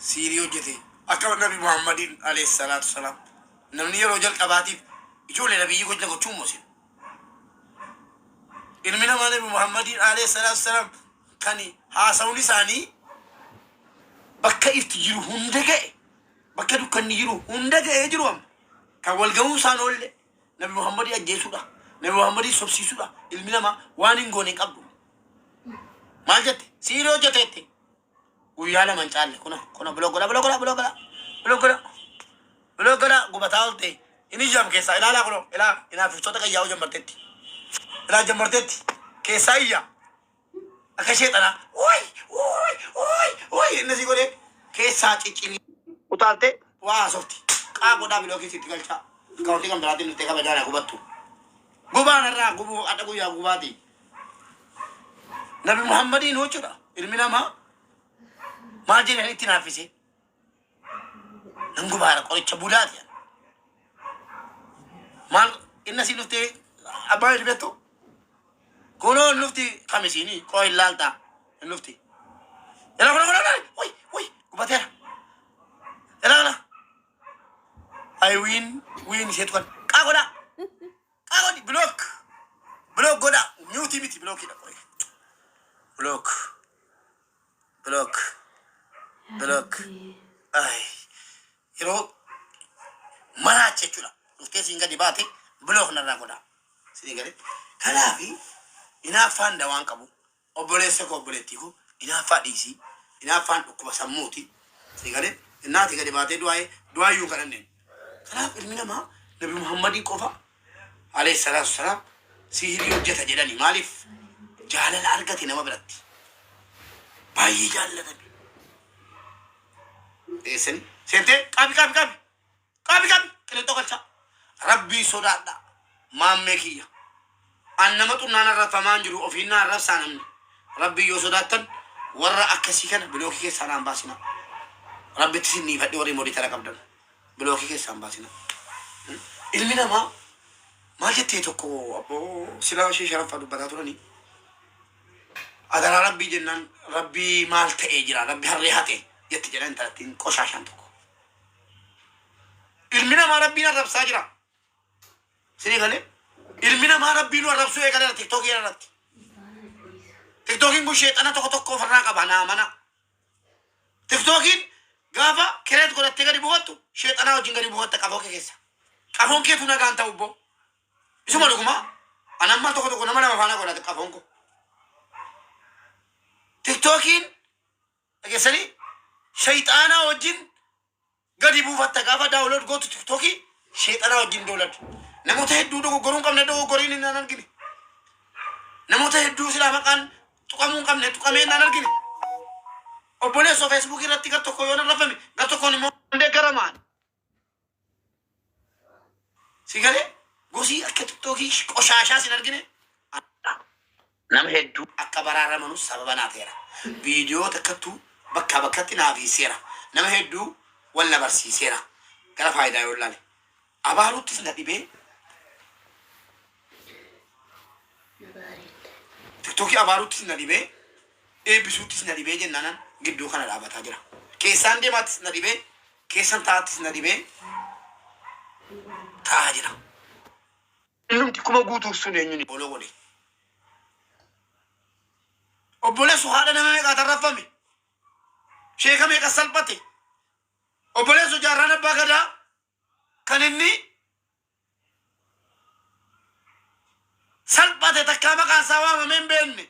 سيريو جتي أكبر نبي محمد عليه الصلاة والسلام نمني رجال كباتي يقول النبي يقول لك شو مسلم إلمنا ما نبي محمد عليه الصلاة والسلام كاني حاسوني ساني بكا يفتجرو هندقة بكا دو كان يجرو هندقة يجروهم كوال جون سانول نبي محمد يجيسودا نبي محمد سبسيسودا إلمنا ما وانين غونين قبضو ما جت سيريو جتي ويالا من تعال كنا بلوغلا غبتالتي إني جام كيسا إلا لا كلو إلا في صوتك ياو جمرتتي إلا جمرتتي كيسا إيا أكشيت أنا وي الناس يقولي كيسا تيجي وتالتي واسوتي كابو دا بلوغي سيتيكالشا كاوتي كم براتي نتيكا بجانا غبتو غبان الرا غبو أتاكو يا غباتي نبي محمد نوچرا إلمنا ما جينا هني تنافسي نمغو بارك أو يتشبولات يعني مال الناس يلفتي أبايد بيتو كونو نلفتي خمسيني كوي لالتا نلفتي يلا كنا وي كباتير يلا I win شيتوان كاغودا كاغودي بلوك غودا ميوتي ميتي بلوك كده كوي بلوك أي يرو mana cecula ufte singa dibate blok na ragoda sinigale kala fi ina fanda wankabu obole seko oboletiku ina fadisi ina fandu kuba samuti sinigale ina tiga dibate duai yu kanande kala ilmina ma nabi muhammadi kofa alayhi salatu wassalam sihiri hojjeta jedani malif jaalala argati nama biratti bayi jaalala esen sente kabi kene tokalcha rabbi sodada mammekiya annamatu nana rafaman jiru ofina rafsanam rabbi yo sodatan warra akasi kana bloki ke sanan basina rabbi tisni fadi wari modi tara kabdan bloki ke san basina ilmina ma jette to ko abo sila shi sharafa du bataturani adara rabbi jennan rabbi malta ejira rabbi harrihate yetti jenan taratin koshashan to ilmina ma rabbina rab sajira sini gale ilmina ma rabbinu rab suye gale tiktok yana rat tiktokin bu shaytana to farra ka bana mana tiktokin gafa keret ko tega di buhattu shaytana wajin gari buhatta ka boke kesa kafon ke tuna ganta ubbo isuma luguma anamma to nama fana ko kafon ko tiktokin agesani shaytana wajin gadi buufatta gaafa daawulood gootu tiktookii sheexanaa wajjin dooladu namoota hedduu dogoggoruu qabne dogoggoriin hin argine namoota hedduu silaa maqaan tuqamuu qabne tuqamee hin argine obboleessoo feesbuukii irratti gar tokko yoo narrafame gar tokkoon immoo deeggaramaan si galee gosii akka tiktookii qoshaashaa sin argine nama hedduu akka baraaramanuu sababa naateera viidiyoo takkattuu bakkatti naafiseera nama hedduu ولا برسيسيرا كلا فايدة يقول أبالو تسنا ديبه تكتوكي أبالو تسنا ديبه بسوت تسنا ديبه جنانا جدو خنا لعبة هجرة كيسان دي ما تسنا ديبه كيسان تا تسنا ديبه تا هجرة إنهم تكما قوتو سنيني بولو ولي وبولي سوهادا نمي قاترفمي شيخا ميكا سلبتي obboleessu jaarraan abbaa gadaa kan inni salphate takkaa maqaan isaa waamamee hin beekne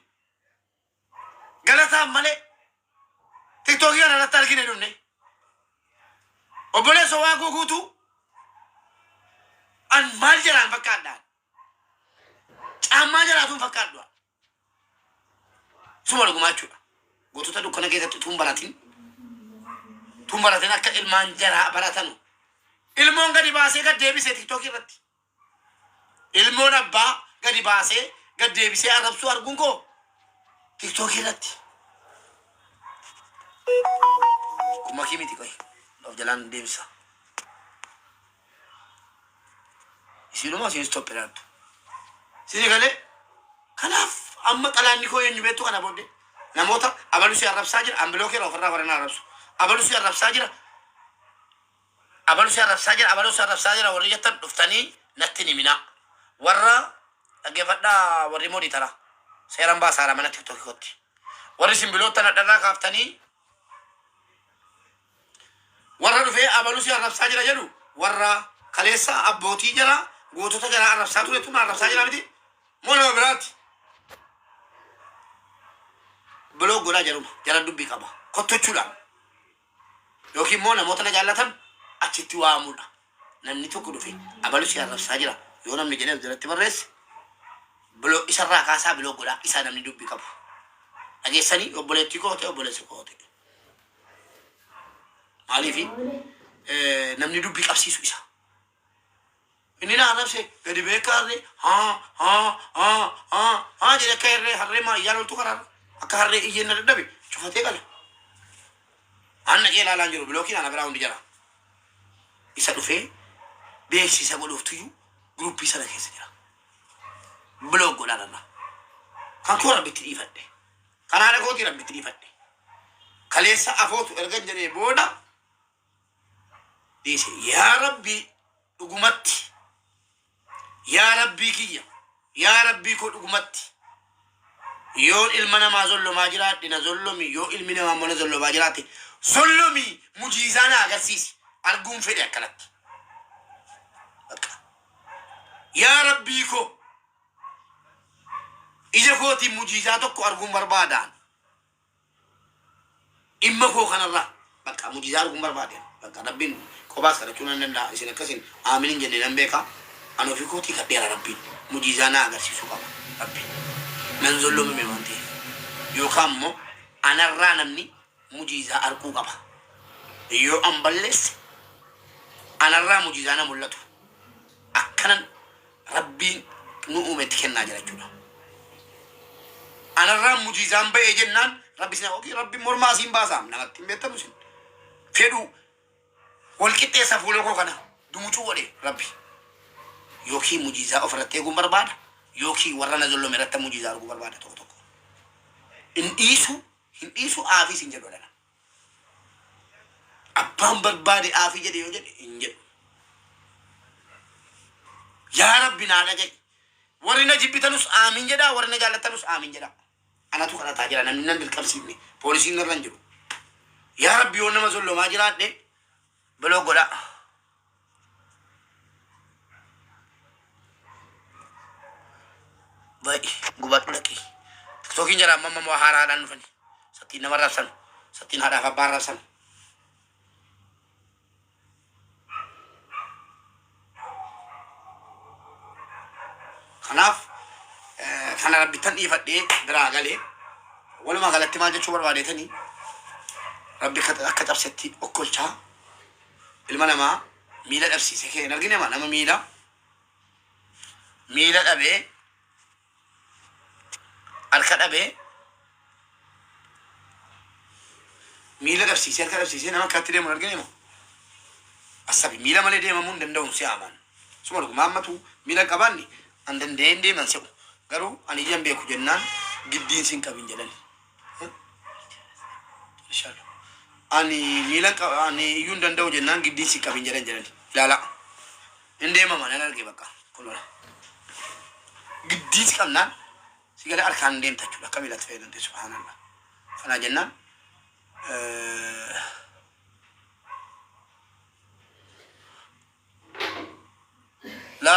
galataan malee tiktookii kana irratti argine dhumne obboleessu waa guutuu an maal jedhaan fakkaadhaan caammaa jiraatuun fakkaadhaa suma dhugumaa jechuudha gootota dukkana keessatti tuun baratiin tumbaratena akka ilmaan jaraa baratanu ilmoon gadi baasee gad deebisee tiktookii irratti ilmoon abbaa gadi baasee gad deebisee arrabsuu arguun koo tiktookii irratti kuma kimiti koy of jalaan deebisa isinuma isin stoppeeraattu sini galee kanaaf amma xalaanni koo eenyu beektu kana booddee namoota abalusii arrabsaa jira ambiloo keera ofirraa warreen arrabsu أبلوسي الرفساجرة أبلوسي الرفساجرة ورجت دفتني نتني منا ورا أجفنا وريمودي ترى سيران باسارة من تيك توك كوتي ورسم بلوتنا دنا كافتني ورا دفع أبلوسي الرفساجرة جلو ورا كليسا أبوتي جرا قوتو تجرا الرفساجرة تونا الرفساجرة بدي مونا برات بلو غلا جرا دبي كابا كوتو تشولا يوكي مونا موتنا جالتن أتشتي وامولا نمني توكو دفع أبلوسي الرفساجرة يونا من جنب جرا تبرس بلو إسرا كاسا بلو غلا إسا نمني دبي كابا أجي سني وبلتي كوتي وبلتي كوتي مالي في نمني دبي كابسيسو إسا إني نعرف شيء قد بيكاري ها جل كيري هري ما يالو تكرر أكهري إيه نردبي شوفتي قال أنا جيل على جرو بلوكي أنا براون دجرا إسا دفع بيش إسا قلوف تيجو جروب إسا لكيس جرا بلوك قول أنا كان كورا بتري فدي كان أنا كوتي رب بتري فدي كليسا أفوتو إرجع جري بودا ديسي يا ربي أقومتي يا ربي كيا يا ربي كل أقومتي يو المنا ما زلوا ما جرات دينا زلومي يو المنا ما منا زلوا ما جراتي زلومي مجيزانا أغسيس أرجوم في ذكرت يا ربي كو إذا كوتي مجيزاتك أرجوم بربادان إما كو خنا الله بقى مجيزات أرجوم بربادان بقى ربين كوباس كذا شو نندا إسنا كسين آمين جنة نبيكا أنا في كوتي كتير ربين مجيزانا أغسيس كوبا ربين من زلوا من منتي يوكامو أنا رانمني مجيزة أركو كبا يو أمبلس أنا ران مجيزة أنا ملتو أكنن ربي نؤمت كنا جرجونا أنا ران مجيزة أم بيجنان ربي سنا أوكي ربي مرما سين باسام نعتم بيتامسين فيدو والكتة سافولو كنا دموجو ولي ربي يوكي مجيزة أفرتي غمر بعد يوكي ورنا زلوا مرتا مجيزة أركو بربادة توكو إن إيسو آفي سنجد ولنا أبام بربادة آفي جدي يوجد إنجد يا ربي نالا جاي ورنا جبتنوس آمين جدا ورنا جالتنوس آمين جدا أنا تو كنا تاجرا نمنا بالكبسيني بوليسين نرنجو يا ربي ونما زلوا ما جرات دي بلو قدا باي قبات لكي توكين جرا ماما موهارا دان فني ستين مرة سن ستين هذا فبارة سن خناف خنا ربي تني فدي درا غالي ولا ما غلطت ما جت شو بربادي تاني ربي كتب ستي أكلتها المنما ميلا أبسي سكين نرجع ما نما ميلا أبي أركض أبي ميلا أبسي نما كاتري ما نرجع ما أصابي ميلا مالي دي ما مون دندون سيامان سمع لكم ما تو ميلا كباني عندن دين من سو قالوا أنا جنبي كجنان جدين سين كابين جلني إن شاء الله أني ميلا أني يون دندو جنان جدين سين كابين جلني لا إندي ما أنا نرجع بقى كلنا جدين سين كمنا سيقول أركان دين تجولا كميلة فعلا دي سبحان الله فأنا جنان لا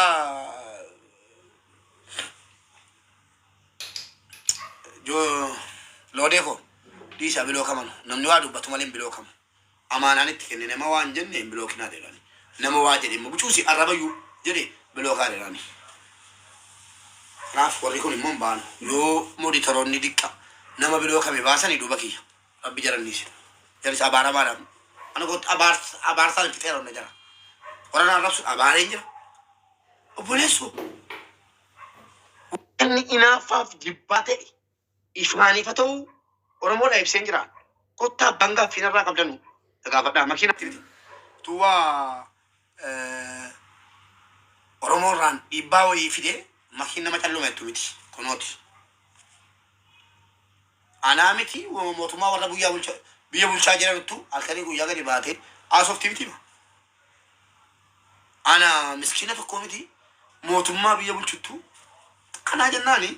جو لو देखो ديسا بلو كمان نمني وادو بتمالين بلو كم أمانة نتكلم نما وانجن بلو كنا دلاني نما واجد ما بتشوسي الربيو جدي بلو كاري راني راف وريكون المنبان يو مودي تروني ديكا نما بلو كم باسني دوبكي ربي جرنيش جرس أبارا بارا أنا قلت أبار سال كتير نجرا ورنا رفس أبارينجا وبوليسو إني إنافاف جباتي إفغاني فتو ورمو لا يبسنجرا كوتا بانغا فينا را قبلنو تغافدا ماكينة توا ورمو ران إباو يفيدي ماكينة ما تلو متومتي كونوتي أنا متي وموتما ورا biyya bulchaa jirantu halkanii guyyaa gadi baatee haasofti miti ma. Ana miskiina tokko miti mootummaa biyya bulchuttu kanaa jennaani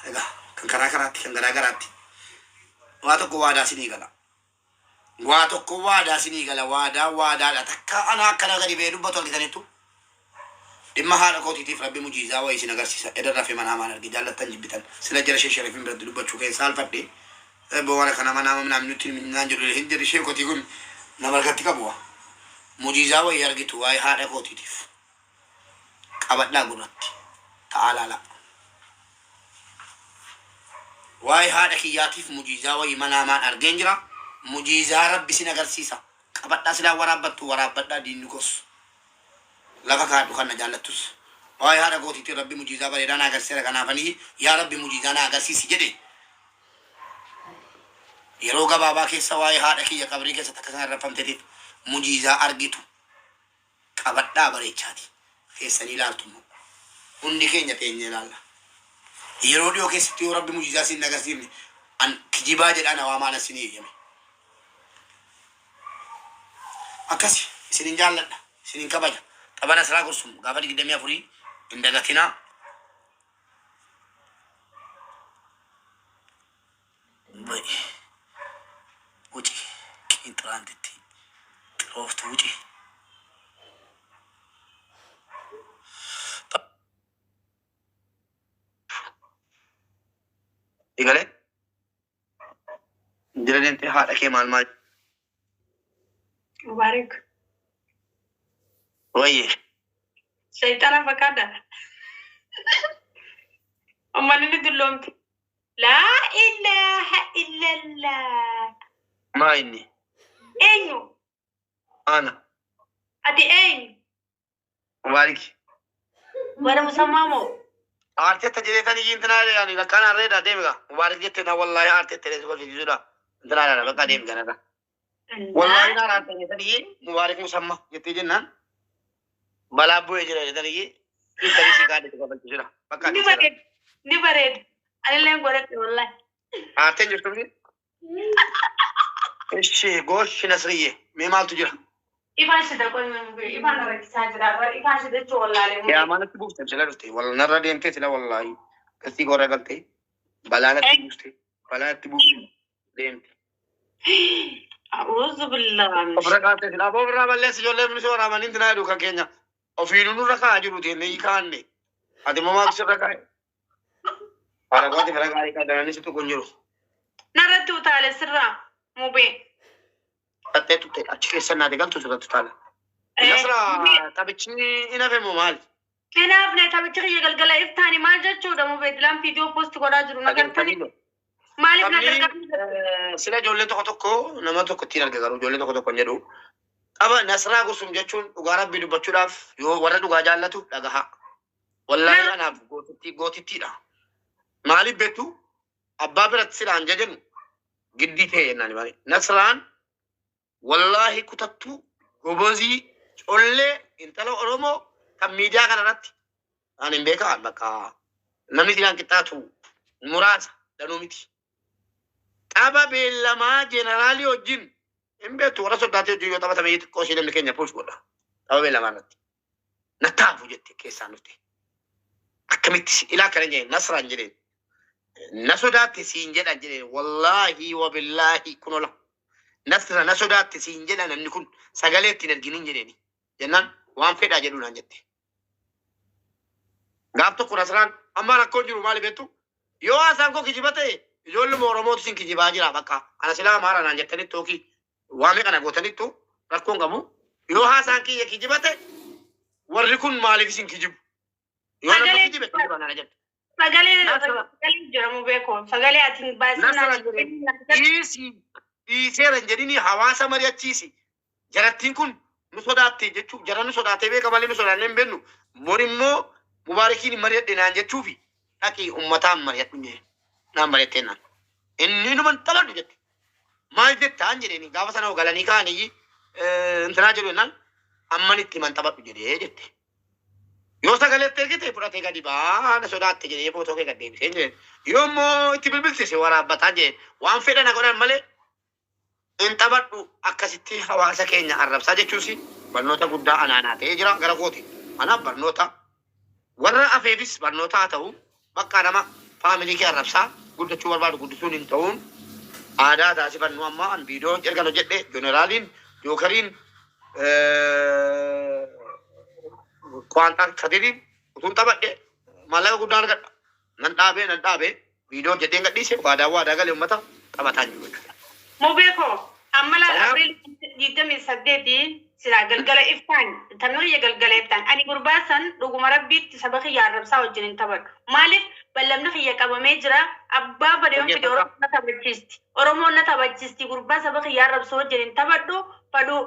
egaa kan karaa karaatti kan garaa garaatti waa tokko waadaa sinii gala. Waa tokko waadaa sinii gala waadaadha takka ana akkana gadi bee dubbatu argitaniittu dhimma haadha kootiitiif rabbi mujiizaa wayii isin agarsiisa edda rafee mana hamaan argi jaallattan jibbitan sila jara ishee sharafin biratti dubbachuu keessa alfadhe bowwana kana mana hama namni nutti naan jedhu hin jedhu ishee kootii kun nama argatti qabu mujiizaa wayii argitu waa'ee haadha kootiitiif qabadhaa gurratti ta'aa laala. Waa'ee haadha kiyyaatiif mujiizaa wayii mana hamaan argeen jira. Mujiizaa rabbi sin agarsiisa. Qabadhaa silaa waraabbattu waraabbadhaa diinni kos. Lafa kaadhu kan na jaallattus. Waa'ee haadha kootiitti rabbi mujiizaa bareedaa na agarsiisa kanaafanii yaa rabbi mujiizaa na agarsiisi jedhe. Yeroo gabaabaa keessa waa'ee haadha kiyya qabrii keessa takka kan rafamteetiif mujiizaa argitu. Qabadhaa bareechaati. Keessanii ilaaltu hundi keenya teenye ilaalla. Yeroo dhiyoo keessatti yoo rabbi mujiizaa sin agarsiifne an kijibaa jedhaan awaamaan asinii eeyyame. Akkasi isinin jaalladha isinin kabaja qabana siraa gorsum gaafa 24 hin dagatinaa. Wuci qinxiraantitti xirooftu wuci. Igale jira deemtee haadha kee maal maal Mubarak. wayye Shaytana fakkaata. Ammalli ni dulloomti. Laa ilaaha illallah. maa inni Eenyu? ana Ati eenyu? mubaariki Bara musammaa moo? aartetta jedheetanii intinaa yaani lakkaan arreedha deemiga mubaarik jettee na wallaahi aartetta jedhee suba fiisisuudha intinaa yaana bakka deemi kanarra wallaahi naa aartetta jedhanii mubaarik musamma jettee jennaan balaa bu'ee jira jedhanii intanii si gaadheetu qabalchiisudha bakka Ni bareeda. Ni bareeda. Anillee godhadhe wallahi. aarteen jirtu fi ishee gooshi nasriyyee mee maaltu jira Ifaan shida qonni ifaan rakkisaa jira. Ifaan shida jechuun wallaalee. yaa manatti buufte sila dhufte wal narra deemtee sila wallaahi kasii gorra galtee balaanatti buufte balaanatti buufte deemte A'uudhu billahi. ofirra kaatee sila aboo ofirraa balleessi ijoollee minisoo waraabanii intinaa jedhu kan keenya ofiinuu nurra kaa jiru teennee hiikaanne ati immoo maaltu sirra kaa'e Aragooti fira gaarii qaadanii situ kun jiru. Narratti utaale sirraa mubee. Qaxxee tutte achi keessa naati galtu sirratti utaala. Nasra taphichi hin hafe moo maali? Kanaaf ne taphichi kiyya galgala iftaani maal jechuudha mubee dilaan viidiyoo poosti godhaa jiru nagartanii. Maaliif na gargaaru? Sila ijoollee tokko tokko nama tokko ittiin arga garuu ijoollee tokko tokko hin jedhu. Qaba Nasraa Gusum jechuun dhugaa rabbii dubbachuudhaaf yoo warra dhugaa jaallatu dhagaha. Wallaahi anaaf gootittiidha. Maaliif beektu abbaa biratti silaan jajan giddii ta'e jennaan maali. Nasraan wallaahi kutattuu gobozii collee intala Oromoo kan miidiyaa kanarratti ani hin beekaa bakka namni silaan qixxaatu muraasa danuu miti. Qaba beellamaa jeenaraalii wajjin hin beektu warra soddaatee hojii yoo taphatame xiqqoo ishee namni keenya puus godha. Qaba beellamaa irratti. Nattaafu jette keessaan dhufte. Akkamitti ilaa kana jedheen Nasraan jedheen. Nasodaatti siin jedhan jedheen wallaahi wabillaahi kunola. Nasra nasodaatti siin jedhan namni kun sagalee ittiin arginin jedheeni. Jennaan waan fedhaa jedhuunaan jette. Gaaf tokko Nasraan amma rakkoo jiru maali beektu? Yoo haasaan koo kijiba ta'e ijoollee Oromootu sin kijibaa jira bakka ana silaa maara naan jettanitti yookiin waame kana gootanittu rakkoon qabu. Yoo haasaan kiyya kijiba ta'e warri kun maaliif sin kijibu? Yoo nama kijibe kijiba nana jette. Sagalee jira mubee koon sagalee atiin baay'isanii. Dhiiseera jedhini hawaasa mari'achiisi. Jarattiin kun nu sodaatte jechuu jara nu sodaatee beeka malee nu sodaannee hin beeknu. Bor immoo mubaarikiin mari'adhe naan jechuufi dhaqii uummataan mari'adhu jedhe naan mari'attee naan. Inni numan taphadhu jette. Maal jettaan jedheni gaafa sana galanii kaanii intinaa jedhu jennaan amman itti man taphadhu jedhee jette. Yoo sagalee teekite fudhatee gadi baana sodaatti jedhee footoo kee gad deebisee jee. Yoo immoo itti bilbilchise waraabbataa jee waan fedhan godhan malee hin taphadhu akkasitti hawaasa keenya arrabsaa jechuusi barnoota guddaa anaanaa ta'ee jira gara kooti. Kanaaf barnoota warra afeefis barnoota haa ta'u bakka nama faamilii kee arrabsaa guddachuu barbaadu guddisuun hin ta'uun aadaa taasifannu amma an viidiyoo erga hojjedhe jeneraaliin jookariin Kuantan sadiri utun taphadhe maallaqa guddaa argadha. Nan dhaabee viidiyoo hojjetee gadhiise waadaa galee uummata taphataa jiru jechuudha. Mubeko amma Abriil 28 sila galgala iftaan tamir galgala iftaan ani gurbaasan dhuguma rabbiitti saba kiyya arrabsaa wajjin taphadhu. Maaliif ballamni kiyya qabamee jira abbaa badeeyoon fide Oromoon na taphachiisti gurbaa saba kiyya arrabsoo wajjin taphadhu fadhu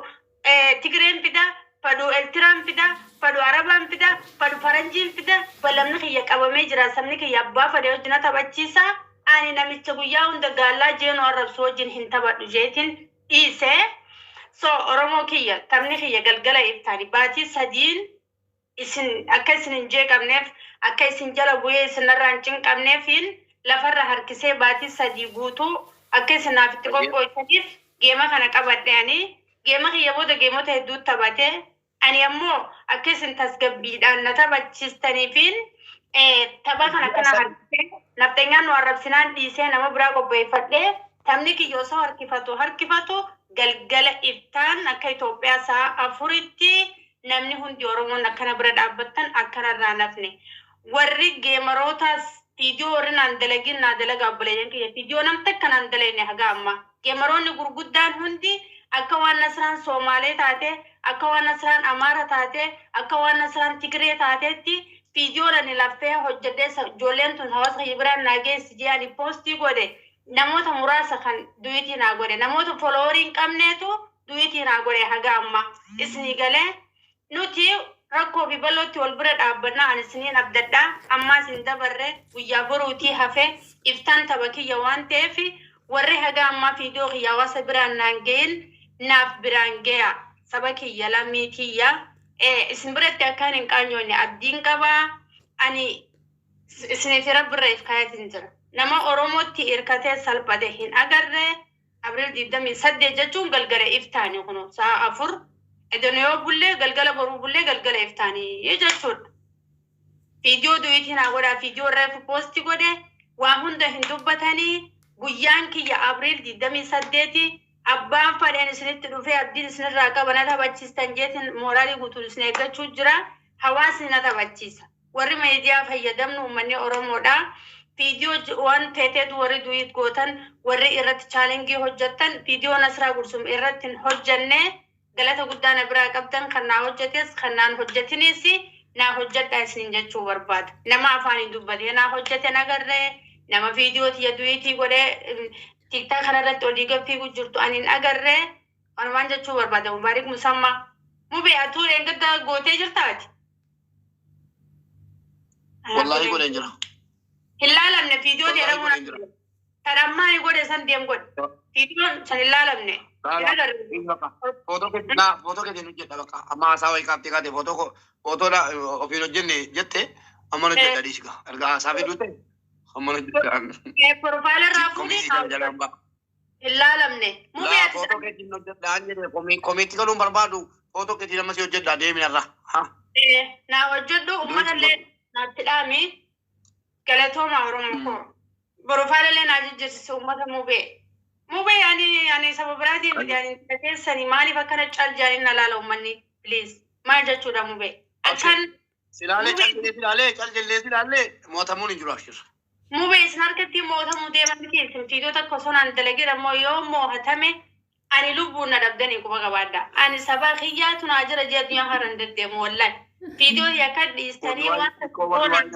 Tigreen fida fadhu Eertiraan fida fadhu Arabaan fida fadhu Faranjiin fida ballamni kiyya qabamee jira sabni kiyya abbaa fadee wajjin taphachiisa ani namicha guyyaa hunda gaallaa jeenoo arrabsoo wajjin hin taphadhu jeetiin dhiise. So Oromoo kiyya taphni kiyya galgala iftaani baatii sadiin isin akka isin hin jeeqamneef akka isin jala bu'ee isinirraa hin cinqabneefiin lafarra harkisee baatii sadii guutuu akka isin naaf itti qoqqooftaniif geema kana qabadheanii geema kiyya booda geemota hedduu taphatee ani ammoo akka isin tasgabbiidhaan na taphachiistaniifiin tapha kana akkana harkisee nafxeenyaan nu arrabsinaan dhiisee nama biraa qopheeffadhee taphni kiyya osoo harkifatu galgala iftaan akka Itoophiyaa sa'a 4tti namni hundi Oromoon akkana bira dhaabbattan akkanarraa nafne warri geemarootaas viidiyoo warri naan dalagin naa dalagaa obboleeyyan kiyya viidiyoo namta akka naan dalagne haga amma geemaroonni gurguddaan hundi akka waan Nasraan Somaalee taate akka waan Nasraan Amaara taate akka waan Nasraan Tigree taateetti viidiyoo ani laffee hojjedhee ijoolleen tun hawaasa kiyya biraan naa geessi jedhani poostii godhe namoota muraasa kan duwitii naa godhe namoota foloorii hin qabneetu duwitii naa godhe haga amma isni galee nuti rakkoo fi balootti wal bira dhaabbannaa ani isiniin abdadhaa ammaa isin dabarre guyyaa boruutii hafe iftaan tapha kiyya waan ta'eef warri haga ammaa viidiyoo kiyya hawaasa biraan naan ga'in naaf biraan ga'aa saba kiyya lammii kiyya isin biratti akkaan hin qaanyoonne abdiin qabaa ani isiniif rabbirreef kaayatiin jira. Nama Oromootti hirkatee salphate hin agarre Abriil 28 jechuun galgala iftaanii kun sa'a 4 edonoo bullee galgala boruu bullee galgala iftaanii jechuudha. Viidiyoo duwitii naa godhaa viidiyoo reefu poostii godhe waan hunda hin dubbatanii guyyaan kiyya Abriil 28 abbaan fadheen isinitti dhufee abdiin isinirraa qaba na taphachiistan jeetiin mooraalii guutuun isin eeggachuu jira hawaasni na taphachiisa. Warri miidiyaa fayyadamnu uummanni Oromoodha. Viidiyoo waan teeteetu warri duwit gootan warri irratti chaalengii hojjettan viidiyoo Nasraa Gursum irratti hin hojjenne galata guddaa na biraa qabdan kan naa hojjetes kan naan hojjetinis naa hojjedhaa isin jechuu barbaada. Nama afaaniin dubbatee naa hojjete nagarree nama viidiyoo tiyya duwitii godhee tiktaa kanarratti olii gaffii jirtu aniin agarree wanumaan jechuu barbaada. Mubaarik Musammaa mubee atuu eengaddaa gootee jirtaati. Wallaahi godheen jira. Hilaalamne viidiyoo jedhamuun kadhammaa godhe san deem godhe viidiyoon san hilaalamne. Footoo keetiin hojjedha bakka amma haasaa wayii kaaftee kaate footoodha ofiin hojjenne jette amma hojjedha dhiisika erga haasaa fiduu ta'e amma hojjedha. Profaayila irraa fuudhee hilaalamne. Footoo keetiin hojjedha jedhe komiitti galuun barbaadu footoo keetiin ammasii hojjedha deeminarra. Naa hojjedhu uummatallee naatti dhaami. Galatooma Oromoo koo profaayila naa jijjiirsiise uummata mubee. Mubee ani saba biraatiin miti keessanii maaliif akkana cal jaaniin na laala uummanni please maal jechuudha mubee. Akkan caljallee silaalee mootamuun hin jiru ashirra. Mubee isin harkatti mootamuu deeman keessan viidiyoo takka osoo naan dalagee ammoo yoo moohatame ani lubbuun na dhabdanii quba qabaadha. Ani saba kiyyaatu naa jira jee addunyaa haran deddeemu wallahi. Video yakka dhiistanii waan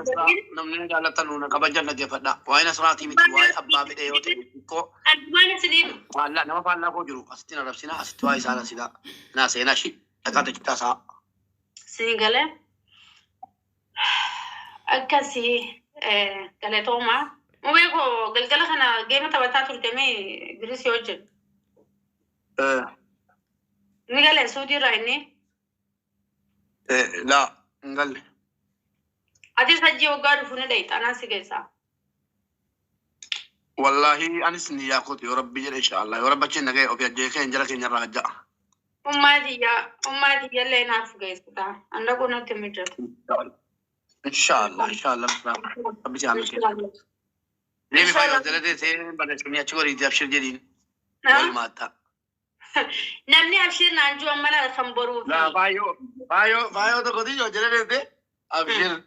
namni jaalatan nuuna kabajan dhaggeeffadha. Waa'ee Nasraatii miti waa'ee abbaa fedhee yoo ta'e xiqqoo nama faallaa koo jiru asitti arrabsinaa asitti waa'ee isaa nasiidha. Naa seenaa shi dhaqaata cittaa isaa. Sii galee akkasii galatoomaa. Mubee koo galgala kana geema taphataa turtemee biris yoo jedhu. Ni galee suutii irraa inni. La, ngalle. ati sajjii waggaa dhufu ni dhayxa anaa si keessaa. والله أنا سني يا أخوتي وربي جل إن شاء الله ورب أشين نجاي أبي أجي كين جرك إن جرك جاء ummaati yallee naaf geessita anda kunatti mijatu. إن شاء الله إن شاء الله ربي جامع كين ليه بفايو دلته سين بدرسني أشكر إذا أبشر جدين ما تا namni abshir naan jiru amma laala kan boruu لا فايو تو كذي جو دلته أبشر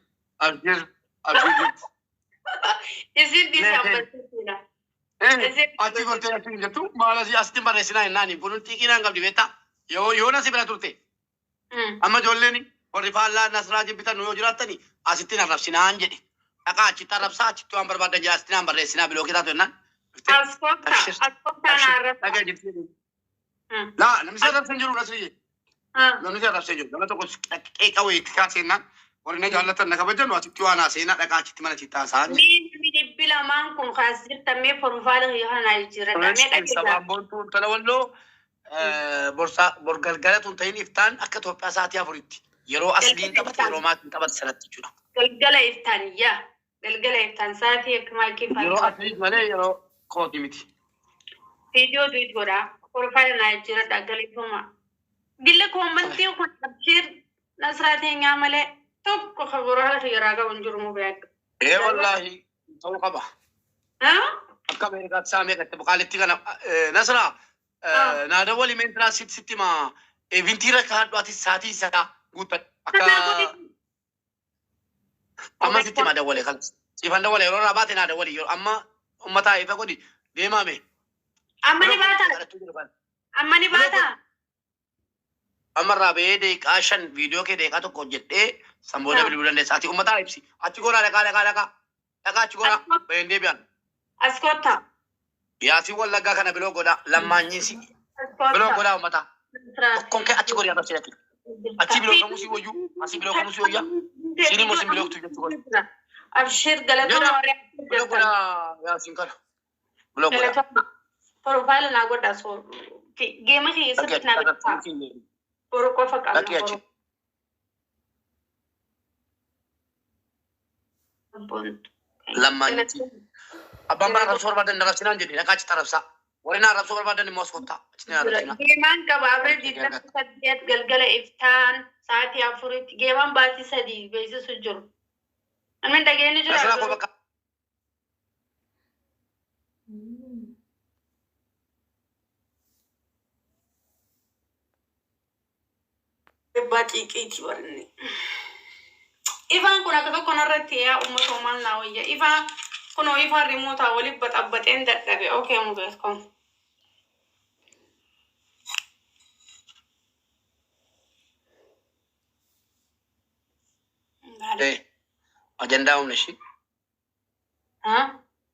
isin disambarsiisudha. Ati gootee ati jirtu maal asitti barreessinaa jennaani bunun xiqqinaan qabdi beektaa yoo nasi bira turte amma ijoolleen warri faallaa nasraa jibbitan yoo jiraattani asitti arrabsinaan jedhe dhaqaa achitti arrabsaa achitti waan barbaadan jira asitti naan barreessinaa biloo kitaatu jennaan. Askoota naarrabsa. Laa namni si arrabsan jiru nasrii namni si arrabsan jiru nama tokko qeeqa wayiitti kaasennaan warri na jaallatan na kabajan asitti waan haaseenaa dhaqaa achitti mana achitti haasa'an. Namni dhibbi lamaan kun kaasirtamee profaayila kanaa jijjiirradha. Sabaan boontuun tana walloo borgalgala tun ta'in iftaan akka Itoophiyaa sa'aatii afuritti yeroo asliin taphate yeroo maatiin taphate sanatti jechuudha. Galgala iftaaniyyaa galgala iftaan sa'aatii akka maakii fayyadu. Yeroo asliin malee yeroo kooti miti. Viidiyoo duwit godhaa profaayila naa jijjiirradha galeeffama. Gilla koommantii kun abshir nasraatiin malee tokko kaburaa yeroo qaban jiru mu beeka. Wallaahi ta'uu qaba. Akka Ameerikaatti saa meeqatti buqaaletti kana nasraa. Naada wali meentraa sitti ma evintiira kaadhu ati saatii isaa guutan akka amma sitti ma dawwale kan sifan dawwale yeroo irraa baate naada wali yeroo amma ummataa ifa godhi deemame. Amma ni baata. Amma ni baata. Amma irraa bahee deeqaa 5 viidiyoo kee deeqaa tokko hojjedhee samboota bilbiluu dandeessa ati ummataa ibsi achi goraa dhaqaa achi goraa baheen deebi'an. Askoota. Yaasi wallaggaa kana biloo godhaa lammaanyiisi biloo godhaa ummata tokkoon kee achi godhaa dhabsee dhaqe achi biloo kamuu si wayyuu asii biloo kamuu si wayyaa siin immoo sin biloo kutu jechuudha godha. Abshir galatoo biloo godhaa yaasiin kana biloo godhaa. Profaayila naa godhaa soo geema keessatti naa godhaa boru qofa qaba. Lammaanyiisi. Abbaan bara rabsoo barbaadan darabsinaan jedhe dhaqaa achitti arabsaa. Warri naa rabsoo barbaadan immoo as kottaa achitti arabsina. Geemaan gabaabee 28 galgala iftaan sa'aatii 4tti geemaan baatii 3 beeksisu jiru. Namni dhageenyi jira. Nasraa koo bakka. Baatiiqiiti warri. Ifaan kun akka tokko narratti yaa uummata uumaan naa wayya. Ifaan kun ifaan rimuutaa waliin baxabbaxeen dadhabe. Okay mu beekom. Ajandaa humna ishii.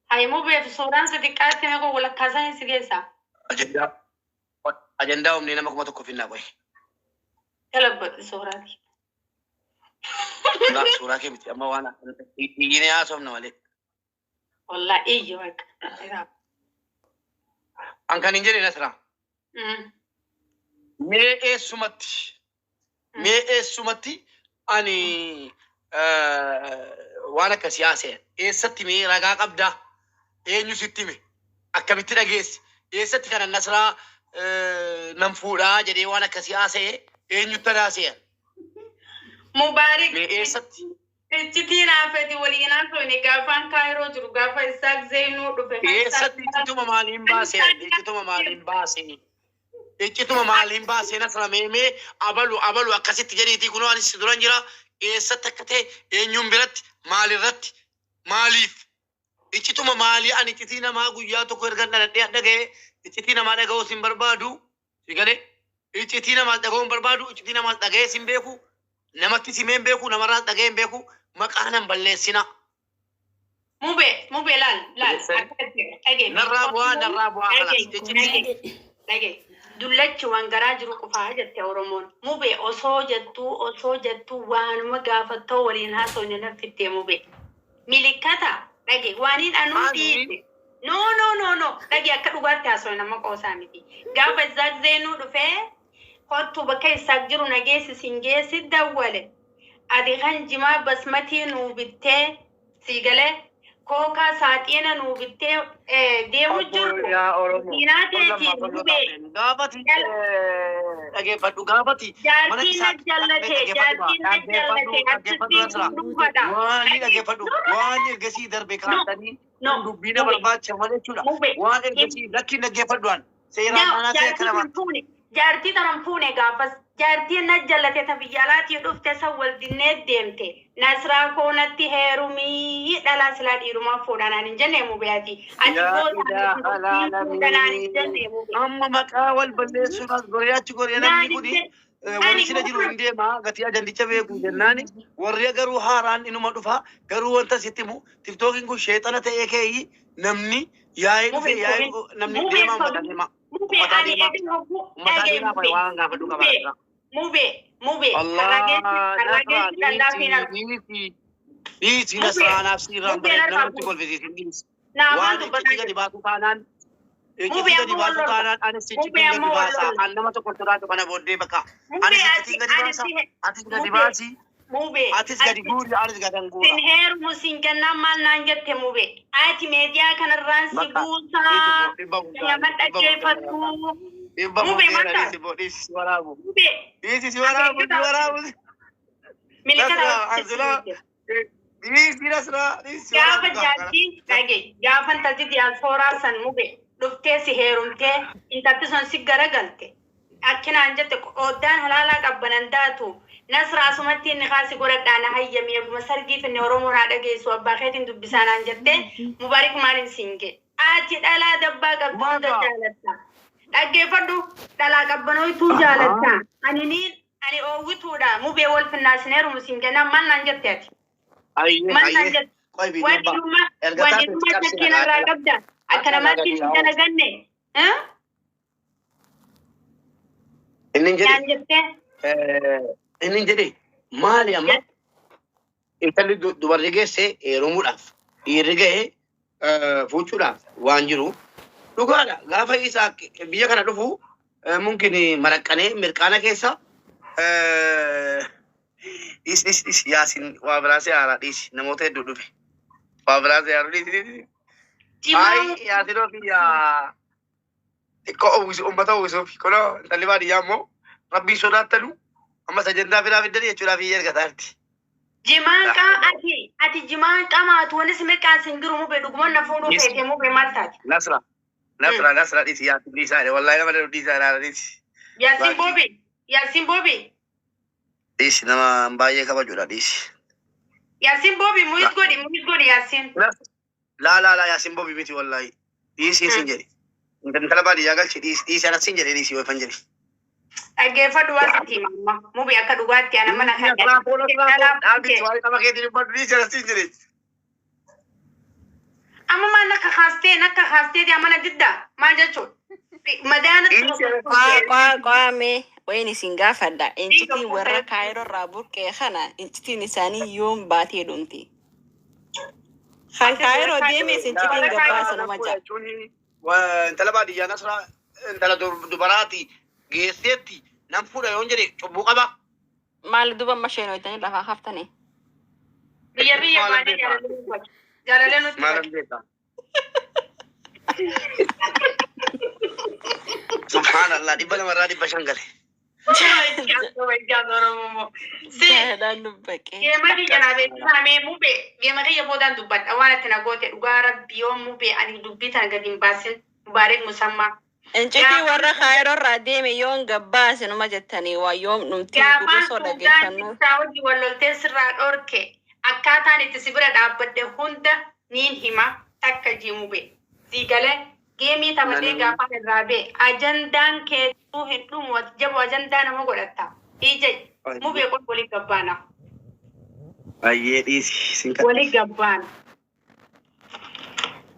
Haimuu beeku suuraan xixiqqaatti mee kun walakkaasaan si geessaa. Ajandaa humni nama 1,000 finnaa qoye. Talabbatti suuraati. Suuraa kee miti amma waan dhiigine haasofna malee. Wallaahi iyyo akka. An kan hin jedhe Nasraa. Mee eessumatti ani waan akka siyaasee eessatti mee ragaa qabdaa eenyu sitti hime akkamitti dhageessi eessatti kana Nasraa nan fuudhaa jedhee waan akka siyaasee eenyutti adaasee. Mubaarik. Mee eessatti. Iccitiin haafeti waliinaa toone gaafaan kaayiroo jiru gaafa isaak zeenuu dhufe. Eessatti iccituma maaliin baasee Nasraa meemee abalu akkasitti jedhiitii kunoo anis duran jira eessatti akka ta'e eenyuun biratti maalirratti maaliif iccituma maalii ani iccitii namaa guyyaa tokko erga dhaga'ee iccitii namaa dhaga'uu sin barbaadu si galee iccitii namaa dhaga'uu hin barbaadu iccitii namaa dhaga'ee sin beeku namatti simeen beeku namarraas dhaga'ee hin beeku maqaa nan balleessina. Mube laal. Narraa bu'aa kanas dhagee. Dullachi waan garaa jiru qofaa jette Oromoon. Mube osoo jettuu waanuma gaafattoo waliin haasofne nafittee mube. Milikkata dhagee waaniin anuu dhiise. No. Dhagee akka dhugaatti haasofne nama qoosaa miti. Gaafa isaak zeenuu dhufee kottu bakka isaak jiru nageessi sin geessi dawwale. adi kan jima basmati nu bitte sigale koka saatina nu bitte deemu jiru يا أورمو inaateti mube قابتي أجيب فدو قابتي jaartiin jallate achitti dhufadha واني أجيب فدو واني الجسي دربي كاتني no دبينا برباد شمالة شولا mube واني الجسي لكن أجيب فدوان سيرا أنا سيكلم jaartii taran fuune gaafas jaartiin na jallate ta biyyaalaatii dhufte san wal dinnee deemte nasraa koonatti heerumii dhalaa silaa dhiirumaa fuudhanaan hin jenne mubeati ati fuudhanaan hin jenne mube أما مكاول بلسونا غرياتي غريانا نيكوني ورسنا جرو إنديما غتيا جنديشة بيكو جناني وريا غرو هاران إنو مدفع غرو وانتا ستيمو تفتوكين كو شيطانة تأيكي نمني ياي نمني ديما مدانيما mube Isi nasrana siram berenam tukol visit. Wani ketiga di batu kanan. Ketiga di batu kanan. Ada ketiga di basa. Anda masuk kotoran tu mana borde baka. Ada ketiga di basa. Ada ketiga di basi. mube Ada ketiga di guri. Ada ketiga di guri. sin heer musin kenna mal nanjette mube ati media kana ransi busa ya mata jefatu mube mata Isi suaramu. mube Isi suaramu. Suaramu. milikara Isi nasra. gaafa jaartii dhage gaafan taati diyaasfooraa san mube dhuftee si heerumtee intatti son si garagalte akkinaan jette oddaan halaalaa qabbanan taatu nasraa sumatti inni kaasi godhadhaana hayyamee guma sargiif inni oromoodhaa dhageessu abbaa keetiin dubbisaanaan jette mubaarik maalin siinge ati dhalaa dabbaa qabduuta jaalatta dhaggeeffadhu dhalaa qabbanooytuu jaalatta ani oowwituudha mubee wal finnaasineerumu siingenaan mannaan jette ati mannaan jette wanti takkiin irraa qabda akkanamaatti hin dalaganne Ini jadi maal amma intalli dubarri geesse heerumuudhaaf dhiirri gahee fuuchuudhaaf waan jiru dhugaadha. Gaafa isaa biyya kana dhufu mungkin maraqqanee mirqaana keessa yaasin waa biraasee haaraa dhiisi namoota hedduu dhufe waa biraasee haaraa dhiisi. Ay yaasinoo fi xiqqoo uummata uwwisuuf kunoo intalli baadiyyaa immoo rabbii sodaattanu amma sajantaa firaa fiddanii jechuudhaaf hin ergataarti. Jimaanqa ati jimaanqa maatu wani si mirqaan singiru mube dhuguman na fuudhuu feetee mube maal taati? Nasra dhisi yaa dhiisaa wallahi nama dha dhiisaa dha dhisi. Yaasin Boobi. Dhisi nama baay'ee kabajuudha dhisi. Yaasin Boobi muhit godhi Yaasin. La Yaasin Boobi miti wallahi dhisi sin jedhi. Intala baadiyyaa galchi dhisi anas sin jedhe dhisi wayfan jedhi. Dhaggeeffadhu waan sitti himamma mube akka dhugaatti ana mana kan amma maan akka kaastee amana didda maal jechuun madaana Qaame wayin isin gaafadha incitiin warra kaayiroo irraa burqee kana incitiin isaanii yoom baatee dhumti. Kan kaayiroo deeme incitiin gabbaasa nama ja'a. Intala baadiyyaa nasraa intala dubaraati geesseetti nam fuudha yoon jedhe cubbuu qaba. Maal duba masheen hoytanii lafaa haftanii. biyya maanii jaalallee nuti Maalan beektaa? Subhanallah dhibba lamarraa dhibba shan gale. Jaaladhaan dubbaqee. Geema kiyya naa beeksisamee mube geema kiyya boodaan dubbadha waan ati na goote dhugaa rabbi yoo mube ani dubbii tana gadi hin baasin mubaarik musammaa. Incitii warra kaayiroo irraa deeme yoon gabbaase numa jettanii waa yoom dhumtii gurgusoo dhageeffannu. Gaafa hojii walloltee sirraa dhorke akkaataan itti si bira dhaabbadde hunda niin hima takka jiimube. Sigalee geemii taphatee gaafa irraa bee ajandaan keetuu hin dhumu jabu ajandaa nama godhatta. Ija mubee kun walii gabbaana. Baay'ee dhiisi. Walii gabbaana.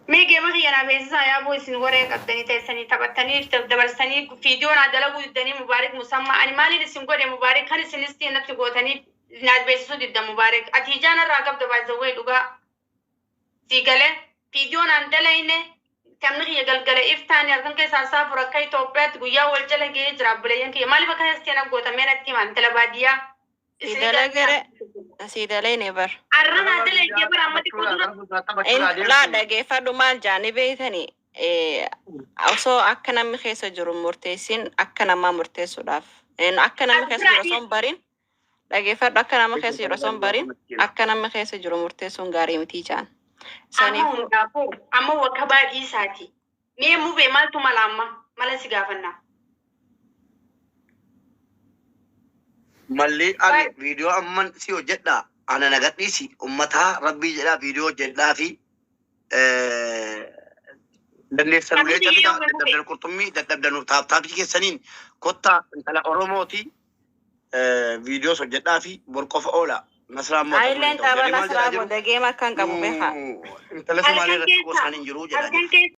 Mee geema kiyya naa beeksisaa yaaboo isin goree qabdanii teessanii taphattanii dabarsanii fiidiyoon dalaguu diddanii mubaarik musammaa ani maaliin isin godhe mubaarik kan isinis natti gootanii naas beeksisuu didda mubaarik ati ijaan irraa qabda baay'ee dhugaa sigalee fiidiyoon aan dalayne kamni kiyya galgala iftaanii halkan keessaa saafur akka Itoophiyaatti guyyaa wal jala ga'ee jira abbuleeyyan kiyya maaliif akka keessatti na gootamee natti himan tala baadiyyaa. Nasiidalee ni bar. Arrana dalee jebara ammatti kudura. Laa dhageeffadhu maal jaanii beeytanii osoo akka namni keessa jiru murteessin akka namaa murteessuudhaaf. Akka namni keessa jiru osoo hin barin dhageeffadhu akka nama keessa jiru osoo hin barin akka namni keessa jiru murteessuun gaarii miti jaan. Amma hundaafuu amma wakka baadhii isaati. Mee mubee maaltu mala amma mala si gaafannaa. Malli ani viidiyoo amman si hojjedha ana nagadhiisi ummataa rabbii jedhaa viidiyoo hojjedhaa fi dandeessan ulee cabita dadhabdan qurxummii dadhabdan taaptaabii keessaniin kottaa intala Oromooti viidiyoo hojjedhaa fi bor qofa oola. Nasraan mootummaa. Ayileen tapha Nasraa booda geema akkan qabu beekaa. Intala Somaalee irratti gorsaan hin jiru jedhani.